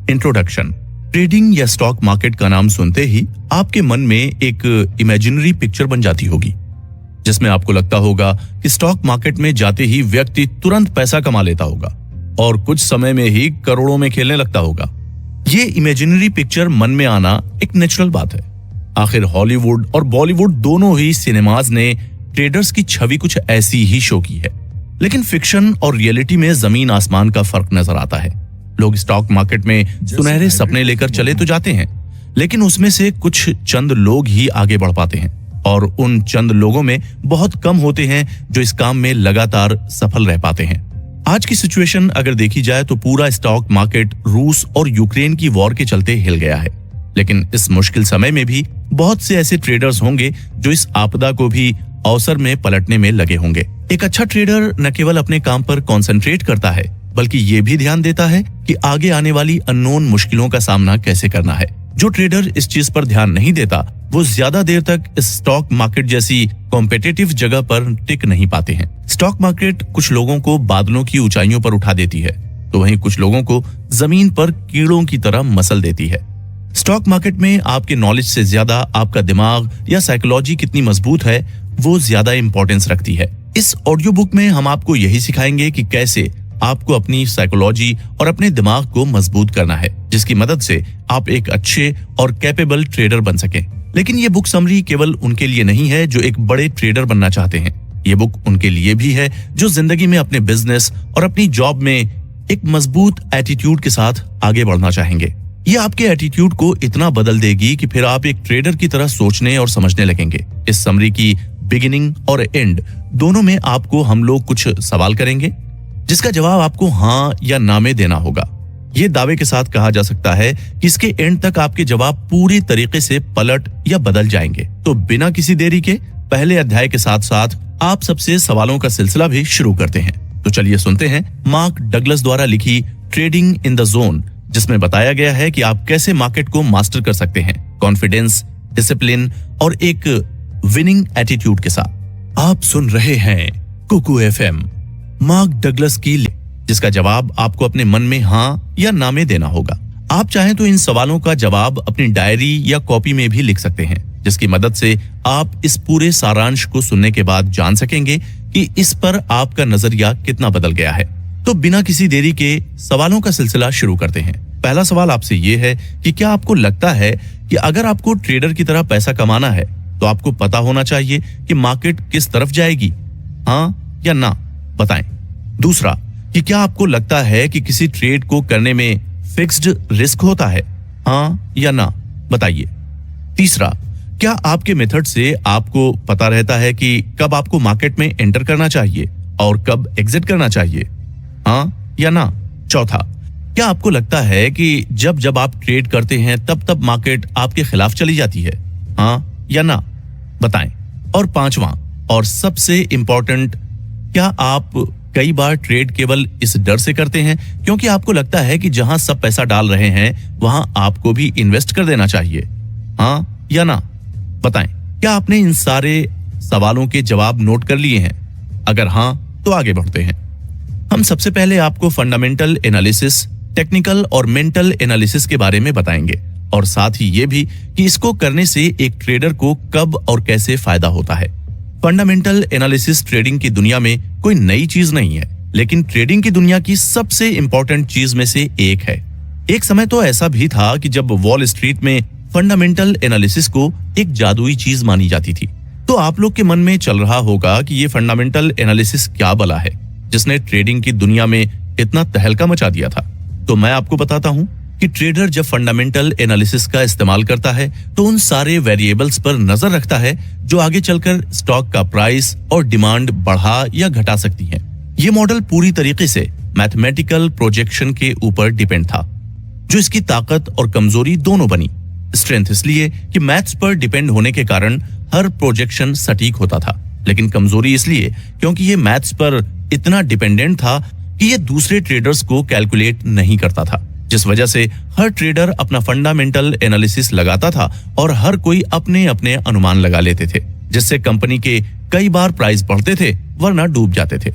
Introduction. Trading या stock market का नाम सुनते ही आपके मन में एक इमेजिनरी पिक्चर बन जाती होगी, जिसमें आपको लगता होगा कि स्टॉक मार्केट में जाते ही व्यक्ति तुरंत पैसा कमा लेता होगा और कुछ समय में ही करोड़ों में खेलने लगता होगा। ये इमेजिनरी पिक्चर मन में आना एक नेचुरल बात है। आखिर हॉलीवुड और बॉलीवुड दोनों ही सिनेमाज ने ट्रेडर्स की छवि कुछ ऐसी ही शो की है, लेकिन फिक्शन और रियलिटी में जमीन आसमान का फर्क नजर आता है। लोग स्टॉक मार्केट में सुनहरे सपने लेकर चले तो जाते हैं, लेकिन उसमें से कुछ चंद लोग ही आगे बढ़ पाते हैं और उन चंद लोगों में बहुत कम होते हैं जो इस काम में लगातार सफल रह पाते हैं। आज की सिचुएशन अगर देखी जाए तो पूरा स्टॉक मार्केट रूस और यूक्रेन की वॉर के चलते हिल गया है, लेकिन इस मुश्किल समय में भी बहुत से ऐसे ट्रेडर्स होंगे जो इस आपदा को भी अवसर में पलटने में लगे होंगे। एक अच्छा ट्रेडर न केवल अपने काम पर कंसंट्रेट करता है, बल्कि ये भी ध्यान देता है कि आगे आने वाली अननोन मुश्किलों का सामना कैसे करना है। जो ट्रेडर इस चीज पर ध्यान नहीं देता वो ज्यादा देर तक इस स्टॉक मार्केट जैसी कॉम्पिटिटिव जगह पर टिक नहीं पाते हैं। स्टॉक मार्केट कुछ लोगों को बादलों की ऊंचाइयों पर उठा देती है, तो वहीं कुछ लोगों को जमीन पर कीड़ों की तरह मसल देती है। स्टॉक मार्केट में आपके नॉलेज से ज्यादा आपका दिमाग या साइकोलॉजी कितनी मजबूत है वो ज्यादा इंपॉर्टेंस रखती है। इस ऑडियो बुक में हम आपको यही सिखाएंगे कि कैसे आपको अपनी साइकोलॉजी और अपने दिमाग को मजबूत करना है, जिसकी मदद से आप एक अच्छे और कैपेबल ट्रेडर बन सकें। लेकिन ये बुक समरी केवल उनके लिए नहीं है जो एक बड़े ट्रेडर बनना चाहते हैं। ये बुक उनके लिए भी है जो जिंदगी में अपने बिजनेस और अपनी जॉब में एक मजबूत एटीट्यूड के साथ आगे बढ़ना चाहेंगे। ये आपके एटीट्यूड को इतना बदल देगी कि फिर आप एक ट्रेडर की तरह सोचने और समझने लगेंगे। इस समरी की बिगिनिंग और एंड दोनों में आपको हम लोग कुछ सवाल करेंगे, जिसका जवाब आपको हाँ या ना में देना होगा। ये दावे के साथ कहा जा सकता है कि इसके एंड तक आपके जवाब पूरी तरीके से पलट या बदल जाएंगे। तो बिना किसी देरी के पहले अध्याय के साथ साथ आप सबसे सवालों का सिलसिला भी शुरू करते हैं। तो चलिए सुनते हैं मार्क डगलस द्वारा लिखी ट्रेडिंग इन द जोन, जिसमें बताया गया है कि आप कैसे मार्केट को मास्टर कर सकते हैं कॉन्फिडेंस, डिसिप्लिन और एक विनिंग एटीट्यूड के साथ। आप सुन रहे हैं कुकू एफएम, मार्क डगलस की, जिसका जवाब आपको अपने मन में हाँ या ना में देना होगा। आप चाहें तो इन सवालों का जवाब अपनी डायरी या कॉपी में भी लिख सकते हैं, जिसकी मदद से आप इस पूरे सारांश को सुनने के बाद जान सकेंगे कि इस पर आपका नजरिया कितना बदल गया है। तो बिना किसी देरी के सवालों का सिलसिला शुरू करते हैं। पहला सवाल आपसे ये है कि क्या आपको लगता है कि अगर आपको ट्रेडर की तरह पैसा कमाना है तो आपको पता होना चाहिए कि मार्केट किस तरफ जाएगी? हाँ या ना, बताएं। दूसरा, कि क्या आपको लगता है कि किसी ट्रेड को करने में फिक्स्ड रिस्क होता है? हाँ या ना, बताइए। तीसरा, क्या आपके मेथड से आपको पता रहता है कि कब आपको मार्केट में एंटर करना चाहिए और कब एग्जिट करना चाहिए? हाँ या ना। चौथा, क्या आपको लगता है कि जब जब आप ट्रेड करते हैं तब मार्केट आपके खिलाफ चली जाती है? हाँ या ना, बताएं। और पांचवा और सबसे इंपॉर्टेंट, क्या आप कई बार ट्रेड केवल इस डर से करते हैं क्योंकि आपको लगता है कि जहां सब पैसा डाल रहे हैं वहां आपको भी इन्वेस्ट कर देना चाहिए? हाँ या ना, बताएं। क्या आपने इन सारे सवालों के जवाब नोट कर लिए हैं? अगर हाँ तो आगे बढ़ते हैं। हम सबसे पहले आपको फंडामेंटल एनालिसिस, टेक्निकल और मेंटल एनालिसिस के बारे में बताएंगे और साथ ही ये भी कि इसको करने से एक ट्रेडर को कब और कैसे फायदा होता है। फंडामेंटल एनालिसिस ट्रेडिंग की दुनिया में कोई नई चीज नहीं है, लेकिन ट्रेडिंग की दुनिया की सबसे इंपॉर्टेंट चीज में से एक है। एक समय तो ऐसा भी था कि जब वॉल स्ट्रीट में फंडामेंटल एनालिसिस को एक जादुई चीज मानी जाती थी। तो आप लोग के मन में चल रहा होगा कि ये फंडामेंटल एनालिसिस क्या बला है जिसने ट्रेडिंग की दुनिया में इतना तहलका मचा दिया था। तो मैं आपको बताता हूं कि ट्रेडर जब फंडामेंटल एनालिसिस का इस्तेमाल करता है तो उन सारे वेरिएबल्स पर नजर रखता है जो आगे चलकर स्टॉक का प्राइस और डिमांड बढ़ा या घटा सकती हैं। ये मॉडल पूरी तरीके से मैथमेटिकल प्रोजेक्शन के ऊपर डिपेंड था, जो इसकी ताकत और कमजोरी दोनों बनी। स्ट्रेंथ इसलिए कि मैथ्स पर डिपेंड होने के कारण हर प्रोजेक्शन सटीक होता था, लेकिन कमजोरी इसलिए क्योंकि ये मैथ्स पर इतना डिपेंडेंट था कि ये दूसरे ट्रेडर्स को कैलकुलेट नहीं करता था, जिस वजह से हर ट्रेडर अपना फंडामेंटल एनालिसिस लगाता था और हर कोई अपने अपने अनुमान लगा लेते थे, जिससे कंपनी के कई बार प्राइस बढ़ते थे वरना डूब जाते थे।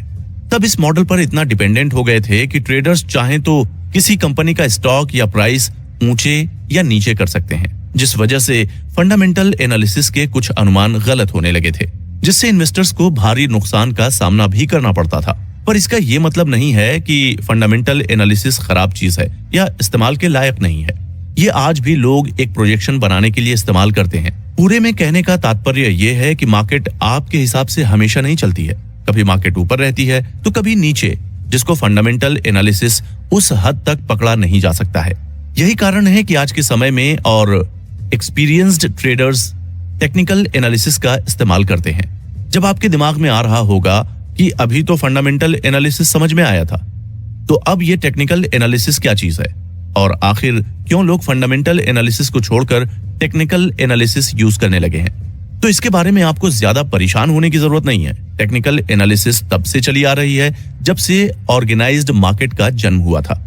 तब इस मॉडल पर इतना डिपेंडेंट हो गए थे कि ट्रेडर्स चाहें तो किसी कंपनी का स्टॉक या प्राइस ऊंचे या नीचे कर सकते हैं, जिस वजह से फंडामेंटल एनालिसिस के कुछ अनुमान गलत होने लगे थे, जिससे इन्वेस्टर्स को भारी नुकसान का सामना भी करना पड़ता था। पर इसका ये मतलब नहीं है कि फंडामेंटल एनालिसिस खराब चीज है या इस्तेमाल के लायक नहीं है। ये आज भी लोग एक प्रोजेक्शन बनाने के लिए इस्तेमाल करते हैं। पूरे में कहने का तात्पर्य ये है कि मार्केट आपके हिसाब से हमेशा नहीं चलती है। कभी मार्केट ऊपर रहती है तो कभी नीचे, जिसको फंडामेंटल एनालिसिस उस हद तक पकड़ा नहीं जा सकता है। यही कारण है कि आज के समय में और एक्सपीरियंस्ड ट्रेडर्स टेक्निकल एनालिसिस का इस्तेमाल करते हैं। जब आपके दिमाग में आ रहा होगा कि अभी तो फंडामेंटल एनालिसिस समझ में आया था, तो अब ये टेक्निकल एनालिसिस क्या चीज है और आखिर क्यों लोग फंडामेंटल एनालिसिस को छोड़कर टेक्निकल एनालिसिस यूज करने लगे हैं, तो इसके बारे में आपको ज्यादा परेशान होने की जरूरत नहीं है। टेक्निकल एनालिसिस तब से चली आ रही है जब से ऑर्गेनाइज्ड मार्केट का जन्म हुआ था,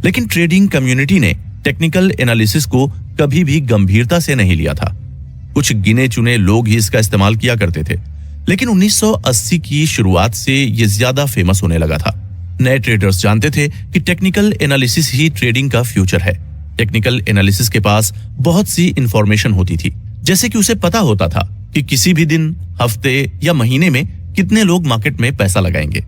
लेकिन ट्रेडिंग कम्युनिटी ने टेक्निकल एनालिसिस को कभी भी गंभीरता से नहीं लिया था। कुछ गिने चुने लोग ही इसका इस्तेमाल किया करते थे, लेकिन 1980 की शुरुआत से ये ज्यादा फेमस होने लगा था। नए ट्रेडर्स जानते थे कि टेक्निकल एनालिसिस ही ट्रेडिंग का फ्यूचर है। टेक्निकल एनालिसिस के पास बहुत सी इंफॉर्मेशन होती थी, जैसे कि उसे पता होता था कि किसी भी दिन, हफ्ते या महीने में कितने लोग मार्केट में पैसा लगाएंगे।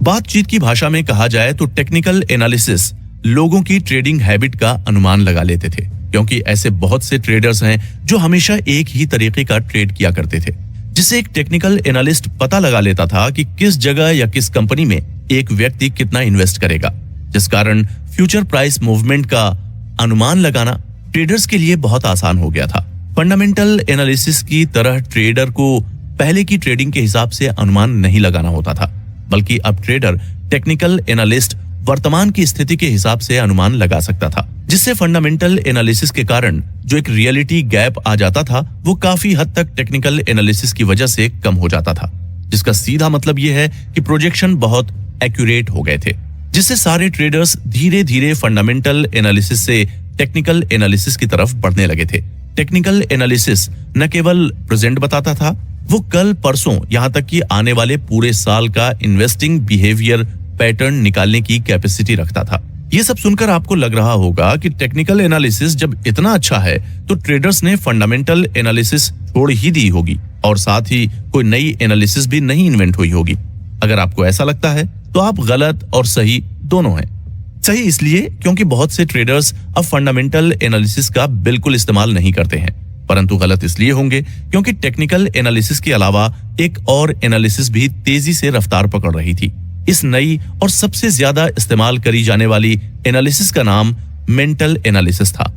बातचीत की भाषा में कहा जाए तो टेक्निकल एनालिसिस लोगों की ट्रेडिंग हैबिट का अनुमान लगा लेते थे, क्योंकि ऐसे बहुत से ट्रेडर्स हैं जो हमेशा एक ही तरीके का ट्रेड किया करते थे, जिससे एक टेक्निकल एनालिस्ट पता लगा लेता था कि किस जगह या किस कंपनी में एक व्यक्ति कितना इन्वेस्ट करेगा, जिस कारण फ्यूचर प्राइस मूवमेंट का अनुमान लगाना ट्रेडर्स के लिए बहुत आसान हो गया था। फंडामेंटल एनालिसिस की तरह ट्रेडर को पहले की ट्रेडिंग के हिसाब से अनुमान नहीं लगाना होता था, बल्कि अब ट्रेडर टेक्निकल एनालिस्ट वर्तमान की स्थिति के हिसाब से अनुमान लगा सकता था, जिससे फंडामेंटल एनालिसिस के कारण जो एक रियलिटी गैप आ जाता था वो काफी हद तक टेक्निकल एनालिसिस की वजह से कम हो जाता था, जिसका सीधा मतलब ये है कि प्रोजेक्शन बहुत एक्यूरेट हो गए थे, जिससे सारे ट्रेडर्स धीरे धीरे फंडामेंटल एनालिसिस से टेक्निकल एनालिसिस की तरफ बढ़ने लगे थे। टेक्निकल एनालिसिस न केवल प्रेजेंट बताता था, वो कल परसों यहाँ तक कि आने वाले पूरे साल का इन्वेस्टिंग बिहेवियर पैटर्न निकालने की कैपेसिटी रखता था। ये सब सुनकर आपको लग रहा होगा कि टेक्निकल एनालिसिस जब इतना अच्छा है तो ट्रेडर्स ने फंडामेंटल एनालिसिस छोड़ ही दी होगी और साथ ही कोई नई एनालिसिस भी नहीं इन्वेंट हुई होगी। अगर आपको ऐसा लगता है तो आप गलत और सही दोनों हैं। सही इसलिए क्योंकि बहुत से ट्रेडर्स अब फंडामेंटल एनालिसिस का बिल्कुल इस्तेमाल नहीं करते हैं, परंतु गलत इसलिए होंगे क्योंकि टेक्निकल एनालिसिस के अलावा एक और एनालिसिस भी तेजी से रफ्तार पकड़ रही थी। इस नई और सबसे ज्यादा इस्तेमाल करी जाने वाली एनालिसिस का नाम मेंटल एनालिसिस था।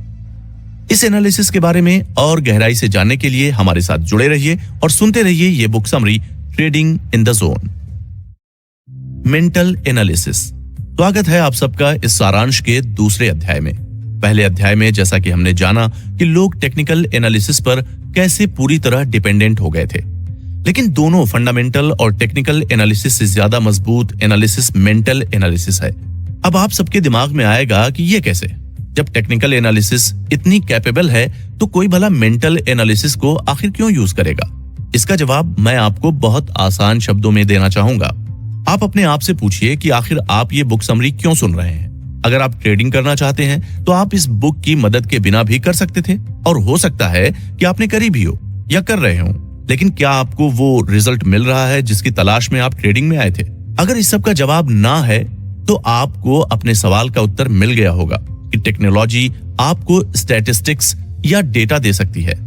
इस एनालिसिस के बारे में और गहराई से जानने के लिए हमारे साथ जुड़े रहिए और सुनते रहिए ये book summary trading in the zone. Mental analysis. स्वागत है आप सबका इस सारांश के दूसरे अध्याय में। पहले अध्याय में जैसा कि हमने जाना कि लोग टेक्निकल एनालिसिस पर कैसे पूरी तरह डिपेंडेंट हो गए थे, लेकिन दोनों फंडामेंटल और टेक्निकल एनालिसिस से ज्यादा मजबूत एनालिसिस मेंटल एनालिसिस है। अब आप सबके दिमाग में आएगा कि ये कैसे? जब टेक्निकल एनालिसिस इतनी कैपेबल है तो कोई भला मेंटल एनालिसिस को आखिर क्यों यूज करेगा? इसका जवाब मैं आपको बहुत आसान शब्दों में देना चाहूंगा। आप अपने आप से पूछिए कि आखिर आप ये बुक समरी क्यों सुन रहे हैं। अगर आप ट्रेडिंग करना चाहते हैं तो आप इस बुक की मदद के बिना भी कर सकते थे, और हो सकता है कि आपने करी भी हो या कर रहे हो, लेकिन क्या आपको वो रिजल्ट मिल रहा है जिसकी तलाश में आप ट्रेडिंग में आए थे? अगर इस सब का जवाब ना है तो आपको अपने सवाल का उत्तर मिल गया होगा कि टेक्नोलॉजी आपको स्टैटिस्टिक्स या डेटा दे सकती है,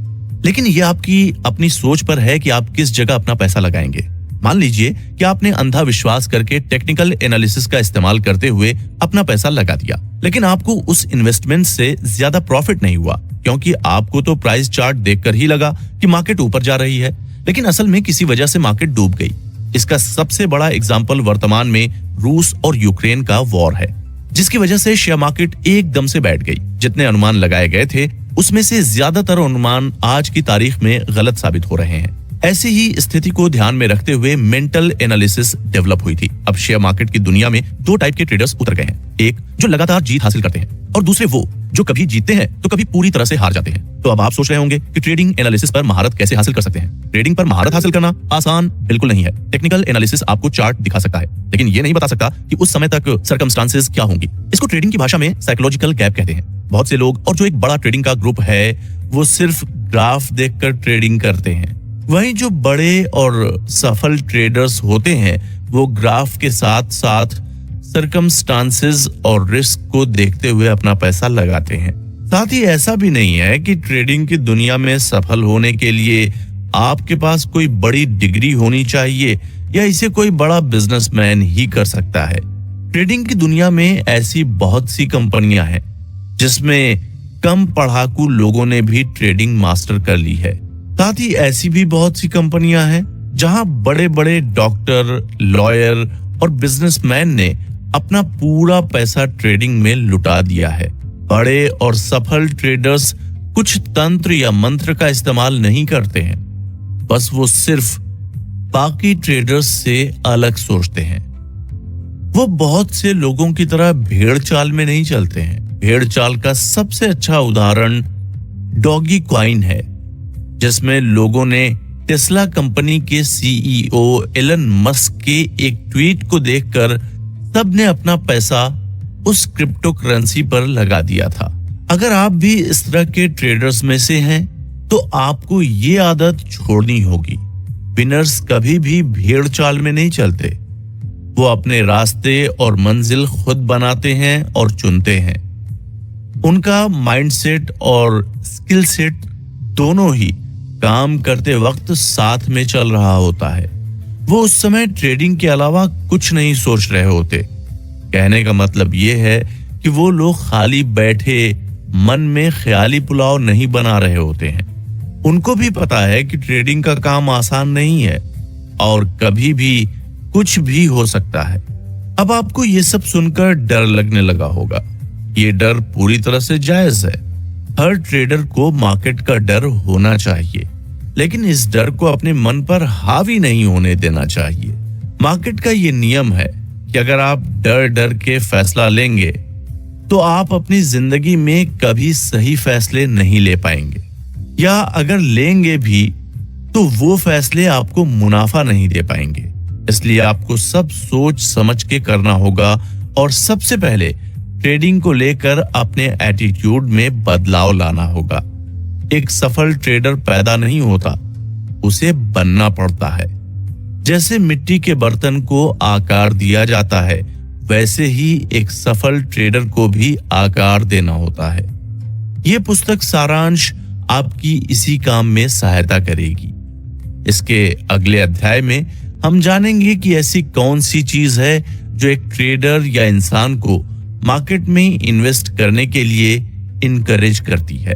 लेकिन यह आपकी अपनी सोच पर है कि आप किस जगह अपना पैसा लगाएंगे। मान लीजिए कि आपने अंधा विश्वास करके टेक्निकल एनालिसिस का इस्तेमाल करते हुए अपना पैसा लगा दिया, लेकिन आपको उस इन्वेस्टमेंट से ज्यादा प्रॉफिट नहीं हुआ, क्योंकि आपको तो प्राइस चार्ट देखकर ही लगा कि मार्केट ऊपर जा रही है, लेकिन असल में किसी वजह से मार्केट डूब गई। इसका सबसे बड़ा एग्जाम्पल वर्तमान में रूस और यूक्रेन का वॉर है, जिसकी वजह से शेयर मार्केट एकदम से बैठ गई। जितने अनुमान लगाए गए थे उसमें से ज्यादातर अनुमान आज की तारीख में गलत साबित हो रहे हैं। ऐसी ही स्थिति को ध्यान में रखते हुए मेंटल एनालिसिस डेवलप हुई थी। अब शेयर मार्केट की दुनिया में दो टाइप के ट्रेडर्स उतर गए हैं, एक जो लगातार जीत हासिल करते हैं और दूसरे वो जो कभी जीतते हैं तो कभी पूरी तरह से हार जाते हैं। तो अब आप सोच रहे होंगे कि ट्रेडिंग एनालिसिस पर महारत कैसे हासिल कर सकते हैं। ट्रेडिंग पर महारत हासिल करना आसान बिल्कुल नहीं है। टेक्निकल एनालिसिस आपको चार्ट दिखा सकता है, लेकिन ये नहीं बता सकता कि उस समय तक सर्कमस्टांसेस क्या होंगी। इसको ट्रेडिंग की भाषा में साइकोलॉजिकल गैप कहते हैं। बहुत से लोग और जो एक बड़ा ट्रेडिंग का ग्रुप है वो सिर्फ ग्राफ देखकर ट्रेडिंग करते हैं। वहीं जो बड़े और सफल ट्रेडर्स होते हैं वो ग्राफ के साथ साथ सर्कमस्टांसेस और रिस्क को देखते हुए अपना पैसा लगाते हैं। साथ ही ऐसा भी नहीं है कि ट्रेडिंग की दुनिया में सफल होने के लिए आपके पास कोई बड़ी डिग्री होनी चाहिए या इसे कोई बड़ा बिजनेसमैन ही कर सकता है। ट्रेडिंग की दुनिया में ऐसी बहुत सी कंपनियां हैं जिसमें कम पढ़ाकू लोगों ने भी ट्रेडिंग मास्टर कर ली है। साथ ही ऐसी भी बहुत सी कंपनियां हैं जहां बड़े बड़े डॉक्टर, लॉयर और बिजनेसमैन ने अपना पूरा पैसा ट्रेडिंग में लुटा दिया है। बड़े और सफल ट्रेडर्स कुछ तंत्र या मंत्र का इस्तेमाल नहीं करते हैं, बस वो सिर्फ बाकी ट्रेडर्स से अलग सोचते हैं। वो बहुत से लोगों की तरह भेड़ चाल में नहीं चलते हैं। भेड़ चाल का सबसे अच्छा उदाहरण डॉगी कॉइन है, जिसमें लोगों ने टेस्ला कंपनी के सीईओ एलन मस्क के एक ट्वीट को देखकर सबने अपना पैसा उस क्रिप्टो करेंसी पर लगा दिया था। अगर आप भी इस तरह के ट्रेडर्स में से हैं तो आपको ये आदत छोड़नी होगी। विनर्स कभी भी भेड़ चाल में नहीं चलते। वो अपने रास्ते और मंजिल खुद बनाते हैं और चुनते हैं। उनका माइंडसेट और स्किल सेट दोनों ही काम करते वक्त साथ में चल रहा होता है। वो उस समय ट्रेडिंग के अलावा कुछ नहीं सोच रहे होते। कहने का मतलब ये है कि वो लोग खाली बैठे मन में ख्याली पुलाव नहीं बना रहे होते हैं। उनको भी पता है कि ट्रेडिंग का काम आसान नहीं है और कभी भी कुछ भी हो सकता है। अब आपको ये सब सुनकर डर लगने लगा होगा। ये डर पूरी तरह से जायज है। हर ट्रेडर को मार्केट का डर होना चाहिए, लेकिन इस डर को अपने मन पर हावी नहीं होने देना चाहिए। मार्केट का ये नियम है कि अगर आप डर डर के फैसला लेंगे तो आप अपनी जिंदगी में कभी सही फैसले नहीं ले पाएंगे, या अगर लेंगे भी तो वो फैसले आपको मुनाफा नहीं दे पाएंगे। इसलिए आपको सब सोच समझ के करना होगा और सबसे पहले ट्रेडिंग को लेकर अपने एटीट्यूड में बदलाव लाना होगा। एक सफल ट्रेडर पैदा नहीं होता, उसे बनना पड़ता है। जैसे मिट्टी के बर्तन को आकार दिया जाता है, वैसे ही एक सफल ट्रेडर को भी आकार देना होता है। ये पुस्तक सारांश आपकी इसी काम में सहायता करेगी। इसके अगले अध्याय में हम जानेंगे कि ऐसी कौन सी चीज है जो एक ट्रेडर या इंसान को मार्केट में इन्वेस्ट करने के लिए इनकरेज करती है।